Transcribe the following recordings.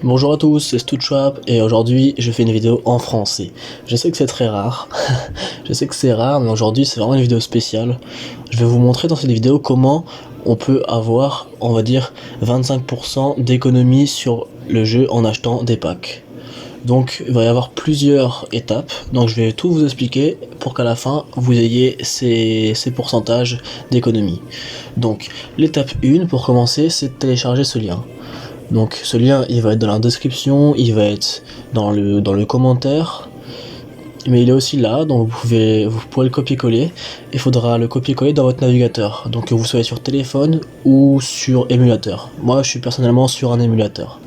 Bonjour à tous, c'est Stutchwap et aujourd'hui je fais une vidéo en français. Je sais que c'est très rare, je sais que c'est rare, mais aujourd'hui c'est vraiment une vidéo spéciale. Je vais vous montrer dans cette vidéo comment on peut avoir, on va dire, 25% d'économie sur le jeu en achetant des packs. Donc il va y avoir plusieurs étapes, donc je vais tout vous expliquer pour qu'à la fin vous ayez ces pourcentages d'économie. Donc l'étape 1 pour commencer, c'est de télécharger ce lien. Donc ce lien il va être dans la description, il va être dans le commentaire, mais il est aussi là, donc vous pourrez le copier-coller. Il faudra le copier-coller dans votre navigateur, donc que vous soyez sur téléphone ou sur émulateur. Moi je suis personnellement sur un émulateur,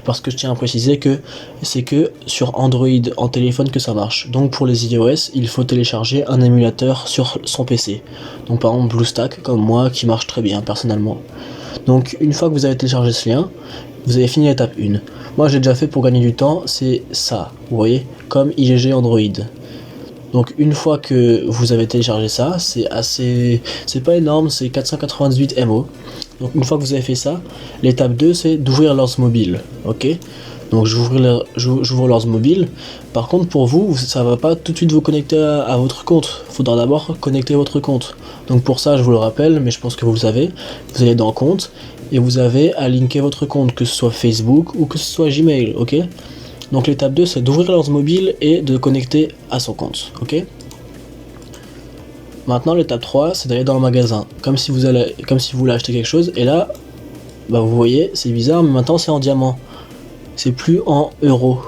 parce que je tiens à préciser que c'est que sur Android en téléphone que ça marche. Donc pour les iOS, il faut télécharger un émulateur sur son PC. Donc par exemple BlueStack comme moi qui marche très bien personnellement. Donc une fois que vous avez téléchargé ce lien, vous avez fini l'étape 1. Moi j'ai déjà fait pour gagner du temps, c'est ça, vous voyez, comme IGG Android. Donc une fois que vous avez téléchargé ça, c'est pas énorme, c'est 498 MO. Donc une fois que vous avez fait ça, l'étape 2 c'est d'ouvrir Lords Mobile, ok. Donc j'ouvre Lords Mobile. Par contre pour vous, ça va pas tout de suite vous connecter à votre compte. Il faudra d'abord connecter votre compte. Donc pour ça je vous le rappelle, mais je pense que vous le savez. Vous allez dans compte et vous avez à linker votre compte, que ce soit Facebook ou que ce soit Gmail, ok. Donc l'étape 2 c'est d'ouvrir Lords Mobile et de connecter à son compte, ok. Maintenant l'étape 3 c'est d'aller dans le magasin, comme si vous voulez acheter quelque chose, et là, bah vous voyez, c'est bizarre, mais maintenant c'est en diamant. C'est plus en euros.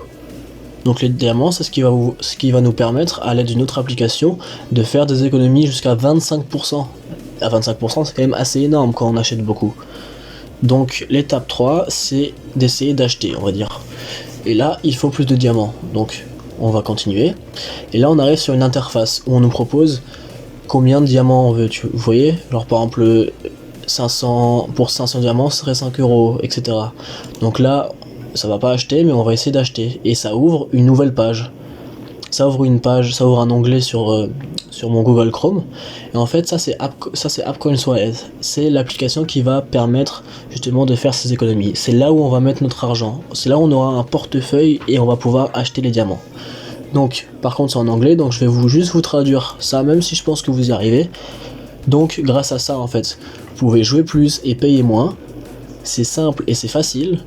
Donc les diamants, c'est ce qui va nous permettre, à l'aide d'une autre application, de faire des économies jusqu'à 25%. À 25%, c'est quand même assez énorme quand on achète beaucoup. Donc l'étape 3, c'est d'essayer d'acheter, on va dire. Et là, il faut plus de diamants. Donc on va continuer. Et là, on arrive sur une interface où on nous propose combien de diamants on veut. Vous voyez, genre par exemple, 500, pour 500 diamants, ce serait 5 euros, etc. Donc là, ça va pas acheter, mais on va essayer d'acheter. Et ça ouvre une nouvelle page. Ça ouvre un onglet sur mon Google Chrome. Et en fait, ça c'est AppCoins Wallet. C'est l'application qui va permettre justement de faire ces économies. C'est là où on va mettre notre argent. C'est là où on aura un portefeuille et on va pouvoir acheter les diamants. Donc, par contre, c'est en anglais, donc je vais juste vous traduire ça, même si je pense que vous y arrivez. Donc, grâce à ça, en fait, vous pouvez jouer plus et payer moins. C'est simple et c'est facile.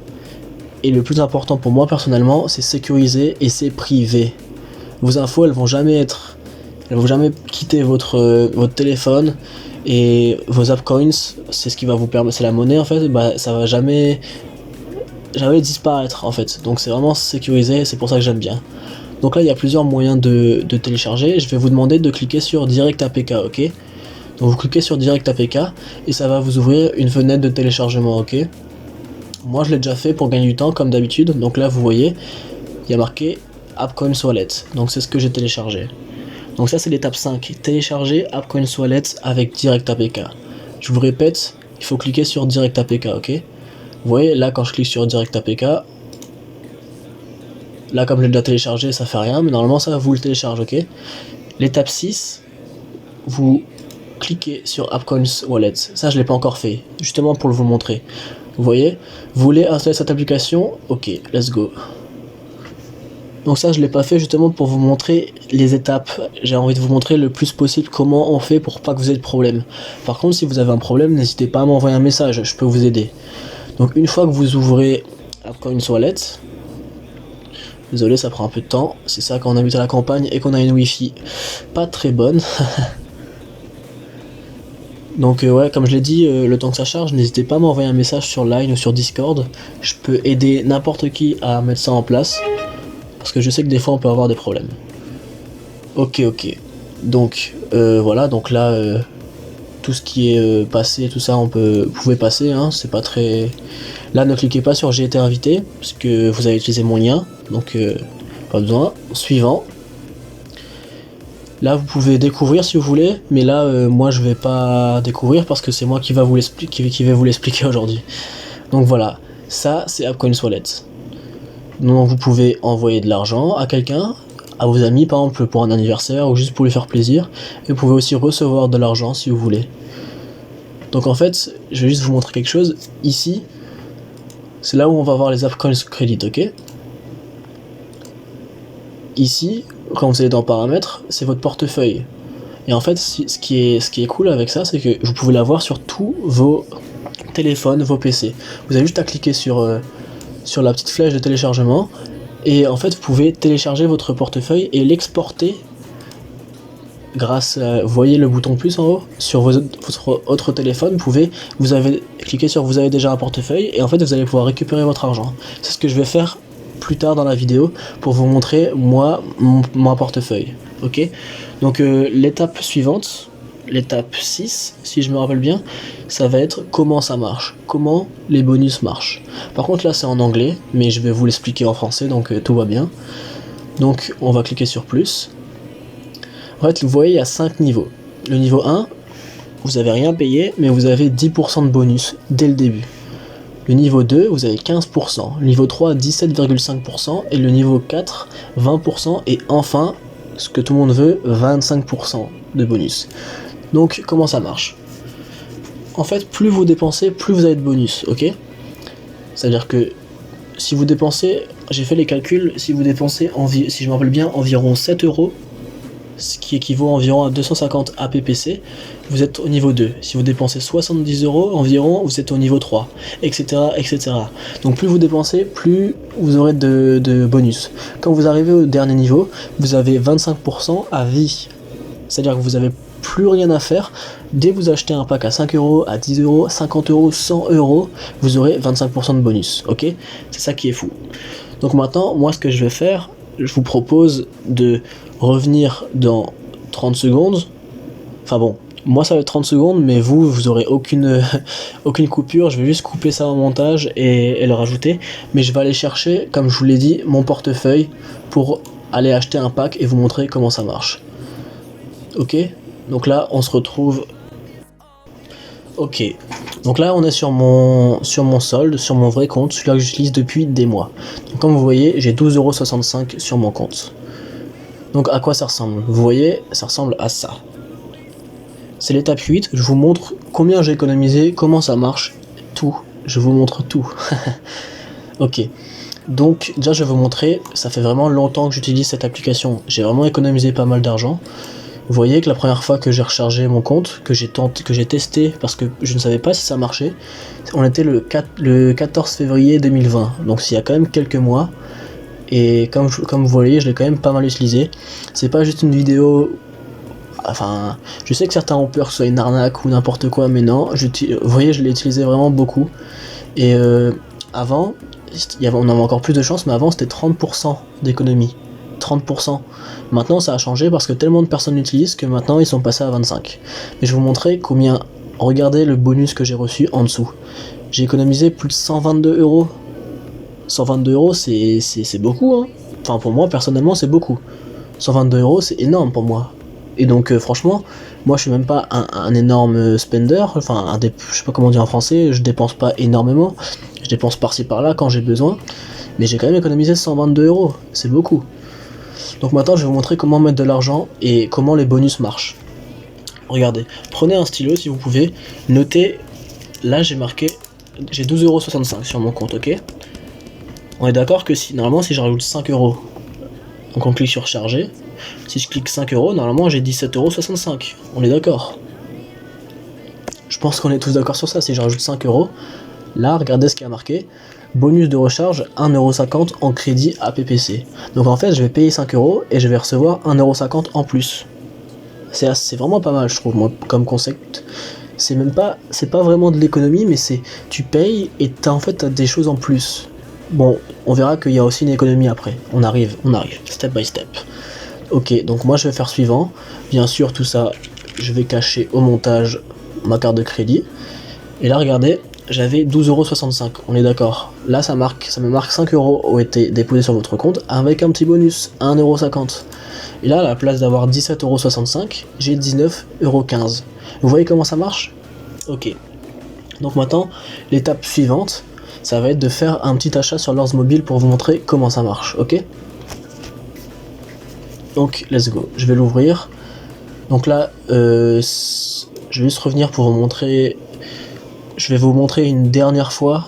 Et le plus important pour moi personnellement, c'est sécurisé et c'est privé. Vos infos, elles vont jamais quitter votre téléphone, et vos AppCoins, c'est ce qui va vous permettre, c'est la monnaie en fait, bah ça va jamais disparaître en fait. Donc c'est vraiment sécurisé, c'est pour ça que j'aime bien. Donc là il y a plusieurs moyens de télécharger. Je vais vous demander de cliquer sur Direct APK, ok. Donc vous cliquez sur Direct APK et ça va vous ouvrir une fenêtre de téléchargement, ok. Moi je l'ai déjà fait pour gagner du temps comme d'habitude. Donc là vous voyez, il y a marqué AppCoins Wallet, donc c'est ce que j'ai téléchargé. Donc ça c'est l'étape 5, télécharger AppCoins Wallet avec Direct APK. Je vous répète, il faut cliquer sur Direct APK, ok. Vous voyez, là quand je clique sur Direct APK, là comme je l'ai déjà téléchargé, ça fait rien, mais normalement ça vous le télécharge, ok. L'étape 6, vous cliquez sur AppCoins Wallet. Ça je l'ai pas encore fait, justement pour vous montrer. Vous voyez, vous voulez installer cette application, ok, let's go. Donc ça je l'ai pas fait justement pour vous montrer les étapes. J'ai envie de vous montrer le plus possible comment on fait pour pas que vous ayez de problème. Par contre si vous avez un problème, n'hésitez pas à m'envoyer un message, je peux vous aider. Donc une fois que vous ouvrez AppCoins Wallet, désolé ça prend un peu de temps, c'est ça quand on habite à la campagne et qu'on a une wifi pas très bonne. Donc ouais, comme je l'ai dit, le temps que ça charge, n'hésitez pas à m'envoyer un message sur Line ou sur Discord. Je peux aider n'importe qui à mettre ça en place, parce que je sais que des fois on peut avoir des problèmes. Ok. Donc voilà, donc là tout ce qui est passé, tout ça, vous pouvez passer, hein, c'est pas très. Là ne cliquez pas sur j'ai été invité, parce que vous avez utilisé mon lien, donc pas besoin. Suivant. Là vous pouvez découvrir si vous voulez, mais là moi je vais pas découvrir parce que c'est moi qui vais vous l'expliquer aujourd'hui. Donc voilà, ça c'est AppCoins Wallet. Donc vous pouvez envoyer de l'argent à quelqu'un, à vos amis par exemple pour un anniversaire ou juste pour lui faire plaisir, et vous pouvez aussi recevoir de l'argent si vous voulez. Donc en fait, je vais juste vous montrer quelque chose. Ici, c'est là où on va voir les apps credit, ok? Ici, quand vous allez dans paramètres, c'est votre portefeuille. Et en fait, ce qui est cool avec ça, c'est que vous pouvez l'avoir sur tous vos téléphones, vos PC. Vous avez juste à cliquer sur la petite flèche de téléchargement, et en fait, vous pouvez télécharger votre portefeuille et l'exporter grâce à, vous voyez le bouton plus en haut, sur votre autre téléphone, vous avez cliqué sur vous avez déjà un portefeuille, et en fait, vous allez pouvoir récupérer votre argent. C'est ce que je vais faire plus tard dans la vidéo pour vous montrer moi mon portefeuille, ok? Donc l'étape suivante, l'étape 6 si je me rappelle bien, ça va être comment ça marche, comment les bonus marchent. Par contre là c'est en anglais, mais je vais vous l'expliquer en français, donc tout va bien. Donc on va cliquer sur plus. En fait vous voyez il y a 5 niveaux. Le niveau 1, vous avez rien payé, mais vous avez 10% de bonus dès le début. Le niveau 2, vous avez 15%, le niveau 3, 17,5%, et le niveau 4, 20%, et enfin, ce que tout le monde veut, 25% de bonus. Donc, comment ça marche? En fait, plus vous dépensez, plus vous avez de bonus, ok? C'est-à-dire que, si vous dépensez, j'ai fait les calculs, si vous dépensez, si je me rappelle bien, environ 7 euros, ce qui équivaut environ à 250 APPC, vous êtes au niveau 2. Si vous dépensez 70 euros environ, vous êtes au niveau 3, etc., etc. Donc plus vous dépensez, plus vous aurez de bonus. Quand vous arrivez au dernier niveau, vous avez 25% à vie. C'est-à-dire que vous n'avez plus rien à faire. Dès que vous achetez un pack à 5 euros, à 10 euros, 50 euros, 100 euros, vous aurez 25% de bonus. Ok? C'est ça qui est fou. Donc maintenant, moi ce que je vais faire, je vous propose de revenir dans 30 secondes. Enfin bon, moi ça va être 30 secondes, mais vous aurez aucune coupure. Je vais juste couper ça en montage et le rajouter. Mais je vais aller chercher, comme je vous l'ai dit, mon portefeuille pour aller acheter un pack et vous montrer comment ça marche. Ok, donc là on se retrouve. Ok, donc là on est sur mon solde, sur mon vrai compte, celui-là que j'utilise depuis des mois. Donc comme vous voyez, j'ai 12,65€ sur mon compte. Donc à quoi ça ressemble? Vous voyez, ça ressemble à ça. C'est l'étape 8, je vous montre combien j'ai économisé, comment ça marche, tout. Je vous montre tout. Ok, donc déjà je vais vous montrer, ça fait vraiment longtemps que j'utilise cette application. J'ai vraiment économisé pas mal d'argent. Vous voyez que la première fois que j'ai rechargé mon compte, que j'ai testé parce que je ne savais pas si ça marchait, on était le 14 février 2020, donc il y a quand même quelques mois. Et comme vous voyez, je l'ai quand même pas mal utilisé. C'est pas juste une vidéo. Enfin, je sais que certains ont peur que ce soit une arnaque ou n'importe quoi, mais non. Vous voyez, je l'ai utilisé vraiment beaucoup. Et avant, on avait encore plus de chance, mais avant c'était 30% d'économie. 30%. Maintenant ça a changé parce que tellement de personnes l'utilisent que maintenant ils sont passés à 25. Mais je vais vous montrer combien. Regardez le bonus que j'ai reçu en dessous. J'ai économisé plus de 122 euros. 122 euros, c'est beaucoup, hein. Enfin, pour moi, personnellement, c'est beaucoup. 122 euros, c'est énorme pour moi. Et donc, franchement, moi, je suis même pas un énorme spender. Enfin, je sais pas comment dire en français, je dépense pas énormément. Je dépense par-ci par-là quand j'ai besoin. Mais j'ai quand même économisé 122 euros. C'est beaucoup. Donc maintenant, je vais vous montrer comment mettre de l'argent et comment les bonus marchent. Regardez, prenez un stylo si vous pouvez. Notez, là, j'ai marqué, j'ai 12,65€ sur mon compte, ok? On est d'accord que normalement si je rajoute 5 euros, donc on clique sur charger, si je clique 5 euros, normalement j'ai 17,65€. On est d'accord? Je pense qu'on est tous d'accord sur ça. Si je rajoute 5 euros, là regardez ce qui a marqué, bonus de recharge 1,50€ en crédit APPC. Donc en fait je vais payer 5 euros et je vais recevoir 1,50€ en plus. C'est vraiment pas mal je trouve, moi, comme concept. C'est pas vraiment de l'économie, mais tu payes et en fait t'as des choses en plus. Bon, on verra qu'il y a aussi une économie après. On arrive, step by step. Ok, donc moi je vais faire suivant. Bien sûr, tout ça, je vais cacher au montage ma carte de crédit. Et là, regardez, j'avais 12,65€. On est d'accord. Là, ça me marque 5 euros ont été déposés sur votre compte avec un petit bonus, 1,50€. Et là, à la place d'avoir 17,65€, j'ai 19,15€. Vous voyez comment ça marche? Ok. Donc maintenant, l'étape suivante, ça va être de faire un petit achat sur Lords Mobile pour vous montrer comment ça marche, ok? Donc, let's go. Je vais l'ouvrir. Donc là, je vais juste revenir pour vous montrer. Je vais vous montrer une dernière fois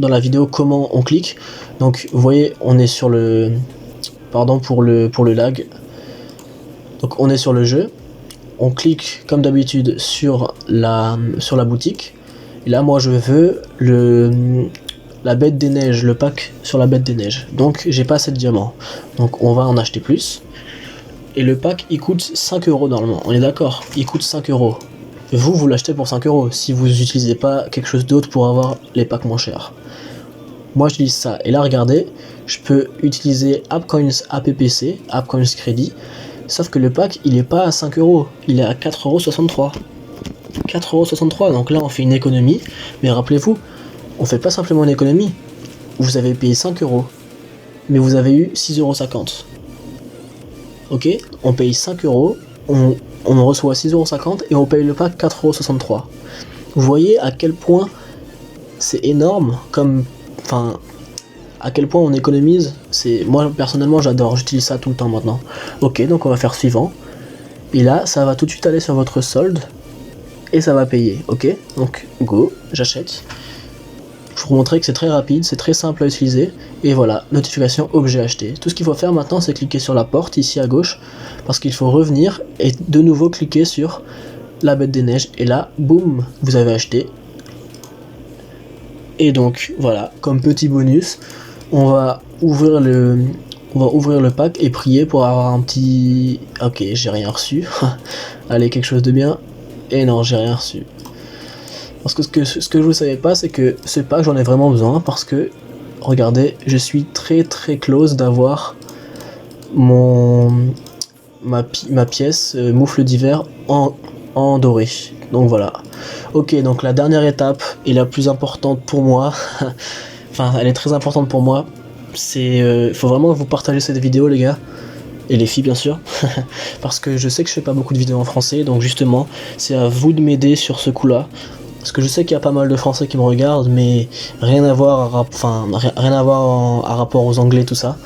dans la vidéo comment on clique. Donc vous voyez, on est sur le... Pardon pour le lag. Donc on est sur le jeu. On clique comme d'habitude sur la boutique. Et là moi je veux la bête des neiges, le pack sur la bête des neiges. Donc j'ai pas assez de diamants. Donc on va en acheter plus. Et le pack il coûte 5 € normalement. On est d'accord, il coûte 5 €. Vous l'achetez pour 5 € si vous n'utilisez pas quelque chose d'autre pour avoir les packs moins chers. Moi je dis ça. Et là regardez, je peux utiliser AppCoins APPC, AppCoins Crédit. Sauf que le pack il est pas à 5 €, il est à 4,63 €. 4,63 €, donc là on fait une économie. Mais rappelez-vous, on fait pas simplement une économie. Vous avez payé 5 €, mais vous avez eu 6,50 €. Ok, on paye 5 €, on reçoit 6,50 € et on paye le pack 4,63 €. Vous voyez à quel point c'est énorme, à quel point on économise. Moi personnellement j'adore, j'utilise ça tout le temps maintenant. Ok, donc on va faire suivant. Et là, ça va tout de suite aller sur votre solde et ça va payer. Ok, donc go, j'achète. Je vous montrer que c'est très rapide, c'est très simple à utiliser. Et voilà, notification objet acheté. Tout ce qu'il faut faire maintenant, c'est cliquer sur la porte ici à gauche, parce qu'il faut revenir et de nouveau cliquer sur la bête des neiges. Et là, boum, vous avez acheté. Et donc voilà, comme petit bonus, on va ouvrir le pack et prier pour avoir un petit... Ok, j'ai rien reçu. Allez, quelque chose de bien. Et non, j'ai rien reçu. Parce que ce que je ne savais pas, c'est que ce pack, j'en ai vraiment besoin. Parce que, regardez, je suis très très close d'avoir ma pièce moufle d'hiver en doré. Donc voilà. Ok, donc la dernière étape et la plus importante pour moi, enfin elle est très importante pour moi, c'est faut vraiment que vous partagez cette vidéo les gars, et les filles bien sûr, parce que je sais que je fais pas beaucoup de vidéos en français, donc justement c'est à vous de m'aider sur ce coup là, parce que je sais qu'il y a pas mal de français qui me regardent, mais rien à voir à rapport aux anglais tout ça.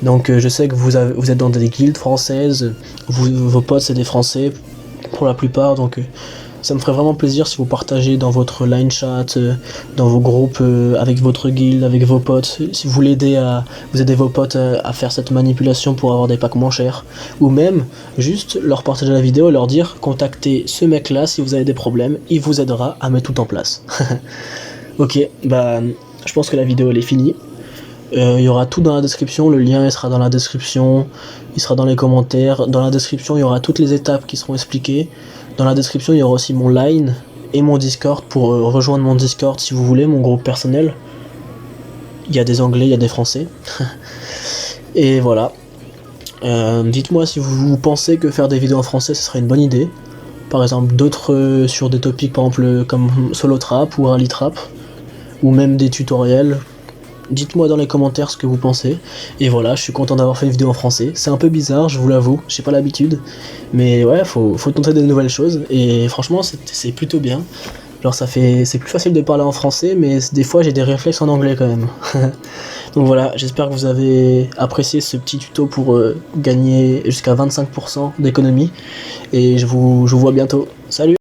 Donc je sais que vous êtes dans des guildes françaises, vos potes c'est des français pour la plupart, donc ça me ferait vraiment plaisir si vous partagez dans votre line chat, dans vos groupes, avec votre guild, avec vos potes, si vous aidez vos potes à faire cette manipulation pour avoir des packs moins chers, ou même juste leur partager la vidéo et leur dire contactez ce mec là si vous avez des problèmes, il vous aidera à mettre tout en place. Ok, bah je pense que la vidéo elle est finie. Il y aura tout dans la description, le lien il sera dans la description, il sera dans les commentaires. Dans la description il y aura toutes les étapes qui seront expliquées. Dans la description il y aura aussi mon line et mon Discord pour rejoindre mon Discord si vous voulez, mon groupe personnel. Il y a des anglais, il y a des français. Et voilà. Dites-moi si vous pensez que faire des vidéos en français ce serait une bonne idée. Par exemple d'autres sur des topics par exemple comme Solo Trap ou Rally Trap. Ou même des tutoriels. Dites-moi dans les commentaires ce que vous pensez. Et voilà, je suis content d'avoir fait une vidéo en français. C'est un peu bizarre, je vous l'avoue, j'ai pas l'habitude. Mais ouais, faut tenter de nouvelles choses. Et franchement, c'est plutôt bien. Genre c'est plus facile de parler en français, mais des fois j'ai des réflexes en anglais quand même. Donc voilà, j'espère que vous avez apprécié ce petit tuto pour gagner jusqu'à 25% d'économie. Et je vous vois bientôt. Salut!